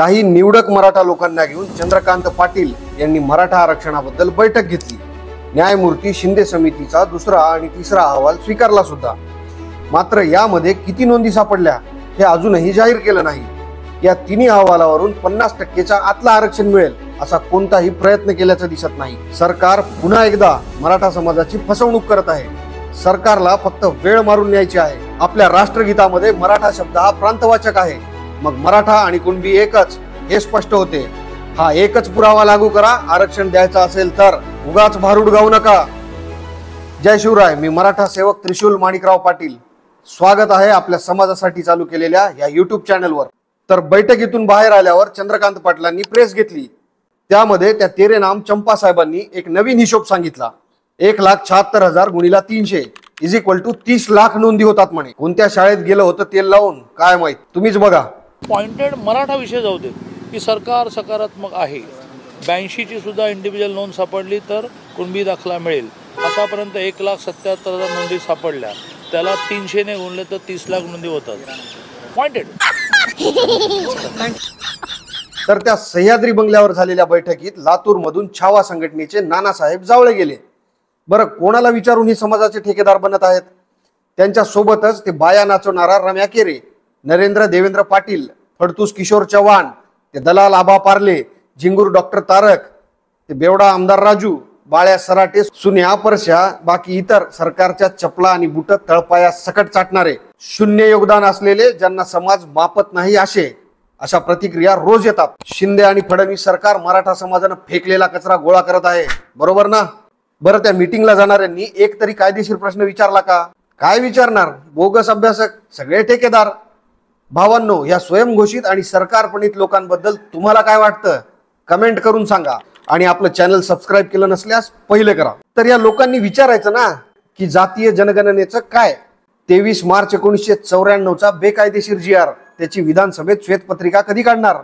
काही निवडक मराठा लोकांना घेऊन चंद्रकांत पाटील यांनी मराठा आरक्षणाबद्दल बैठक घेतली। न्यायमूर्ती शिंदे समितीचा दुसरा आणि तिसरा अहवाल स्वीकारला सुद्धा। मात्र यामध्ये किती नोंदी सापडल्या हे अजूनही जाहीर केलं नाही। या तिन्ही अहवालावरून 50% आतलं आरक्षण मिळेल असा कोणताही प्रयत्न केल्याचं दिसत नाही। सरकार पुन्हा एकदा मराठा समाजाची फसवणूक करत आहे। सरकारला फक्त वेळ मारून न्यायची आहे। आपल्या राष्ट्रगीतामध्ये मराठा शब्द हा प्रांतवाचक आहे, मग मराठा आणि कुणबी एकच हे स्पष्ट होते। हा एकच पुरावा लागू करा, आरक्षण द्यायचं असेल तर उगाच भारूड गाऊ नका। जय शिवराय। मी मराठा सेवक त्रिशूल माणिकराव पाटील। स्वागत आहे आपल्या समाजासाठी चालू केलेल्या या YouTube चॅनलवर। तर बैठकीतून बाहेर आल्यावर चंद्रकांत पाटलांनी प्रेस घेतली। त्यामध्ये त्या तेरे नाम चंपा साहेबांनी एक नवीन हिशोब सांगितला। 1,76,000 गुणिला 300 = 30 लाख नोंदी होतात म्हणे। कोणत्या शाळेत गेलं होतं तेल लावून काय माहित, तुम्हीच बघा। पॉइंटेड मराठा विषय जाऊ दे की सरकार सकारात्मक आहे। 82 ची सुद्धा इंडिव्हिज्युअल नोंद सापडली तर कुणबी दाखला मिळेल। आतापर्यंत 1,77,000 नोंदी सापडल्या, त्याला 300 ने गुणले तर 30 लाख नोंदी होतात। पॉइंटेड। तर त्या सह्याद्री बंगल्यावर झालेल्या बैठकीत लातूर मधून छावा संघटनेचे नानासाहेब जावळे गेले। बरं, कोणाला विचारून ही समाजाचे ठेकेदार बनत आहेत? त्यांच्या सोबतच ते बाया नाचवणारा रम्या केरे, नरेंद्र देवेंद्र पाटील, फडतूस किशोर चव्हाण, ते दलाल आबा पार्ले, झिंगूर डॉक्टर तारक, ते बेवडा आमदार राजू, बाळ्या सराटे, सुन्या परशा, बाकी इतर सरकारच्या चपला आणि बुट तळपाया सकट चाटणारे, शून्य योगदान असलेले, ज्यांना समाज मापत नाही अशा प्रतिक्रिया रोज येतात। शिंदे आणि फडणवीस सरकार मराठा समाजानं फेकलेला कचरा गोळा करत आहे, बरोबर ना? बरं, त्या मीटिंगला जाणाऱ्यांनी एक तरी कायदेशीर प्रश्न विचारला का? काय विचारणार? बोगस अभ्यासक, सगळे ठेकेदार। भावांनो, या स्वयंघोषित आणि सरकारपणित लोकांबद्दल तुम्हाला काय वाटतं? कमेंट करून सांगा। आणि आपलं चॅनल सबस्क्राईब केलं नसल्यास पहिले करा। तर या लोकांनी विचारायचं ना की जातीय जनगणनेचं काय? 23 मार्च 1994चा बेकायदेशीर GR, त्याची विधानसभेत श्वेतपत्रिका कधी काढणार?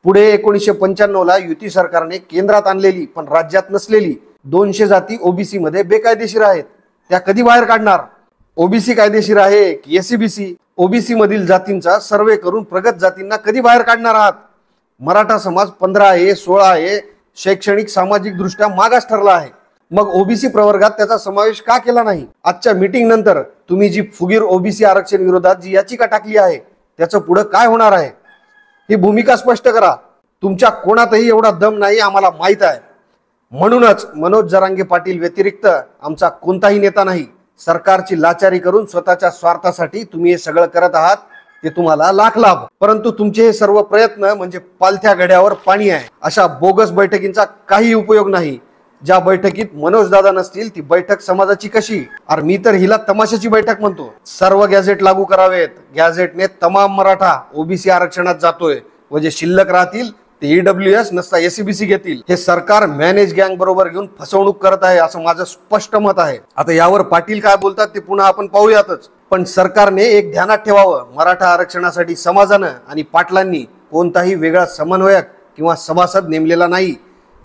पुढे 1995ला युती सरकारने केंद्रात आणलेली पण राज्यात नसलेली 200 जाती OBC मध्ये बेकायदेशीर आहेत, त्या कधी बाहेर काढणार? OBC कायदेशीर आहे की SCBC? OBC मधील जातींचा सर्वे करून प्रगत जातींना कधी बाहेर काढणार आहात? मराठा समाज 15A 16A शैक्षणिक सामाजिक दृष्ट्या मागास ठरला आहे, मग OBC प्रवर्गात त्याचा समावेश का केला नाही? आजच्या मीटिंग नंतर तुम्ही जी फुगीर OBC आरक्षण विरोधात जी याचिका टाकली आहे त्याचं पुढे काय होणार आहे? ही भूमिका स्पष्ट करा। तुमच्या कोणातही एवढा दम नाही, आम्हाला माहित आहे। म्हणूनच मनोज जरांगे पाटील व्यतिरिक्त आमचा कोणताही नेता नाही। सरकारची लाचारी करून स्वतःच्या स्वार्थासाठी तुम्ही हे सगळं करत आहात, ते तुम्हाला लाख लाभ, परंतु तुमचे हे सर्व प्रयत्न म्हणजे पालथ्या घड्यावर पाणी आहे। अशा बोगस बैठकींचा काही उपयोग नाही। ज्या बैठकीत मनोज दादा नसतील ती बैठक समाजाची कशी? अरे मी तर हिला तमाशाची बैठक म्हणतो। सर्व गॅझेट लागू करावेत। गॅझेटने तमाम मराठा OBC आरक्षणात जातोय व जे शिल्लक राहतील ते EWS नसता SCBC घेतील। हे सरकार मॅनेज गँग बरोबर घेऊन फसवणूक करत आहे असं माझं स्पष्ट मत आहे। आता यावर पाटील काय बोलतात ते पुन्हा आपण पाहूयातच, पण सरकारने एक ध्यानात ठेवावं, मराठा आरक्षणासाठी समाजानं आणि पाटलांनी कोणताही वेगळा समन्वयक किंवा सभासद नेमलेला नाही।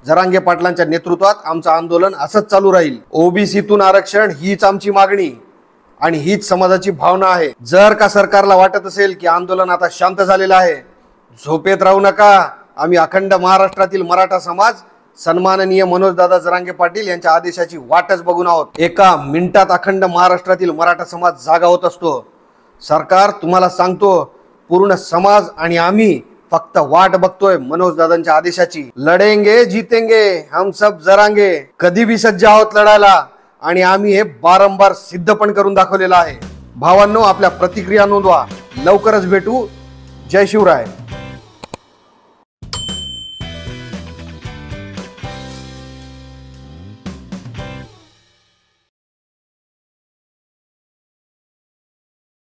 जरांगे पाटलांच्या नेतृत्वात आमचं आंदोलन असंच चालू राहील। OBCतून आरक्षण हीच आमची मागणी आणि हीच समाजाची भावना आहे। जर का सरकारला वाटत असेल की आंदोलन आता शांत झालेलं आहे, झोपेत राहू नका। आम्ही अखंड महाराष्ट्रातील मराठा समाज सन्माननीय मनोज दादा जरांगे पाटील यांच्या आदेशाची वाटच बघून आहोत। एका मिनिटात अखंड महाराष्ट्रातील मराठा समाज जागा होत असतो। सरकार तुम्हाला सांगतो, पूर्ण समाज आणि आम्ही फक्त वाट बघतोय मनोज दादांच्या आदेशाची। लढेंगे जीतेंगे हम सब जरांगे। कधी भी सज्ज आहोत लढायला आणि आम्ही हे बारंबार सिद्ध पण करून दाखवलेलं आहे। भावांनो, आपल्या प्रतिक्रिया नोंदवा। लवकरच भेटू। जय शिवराय।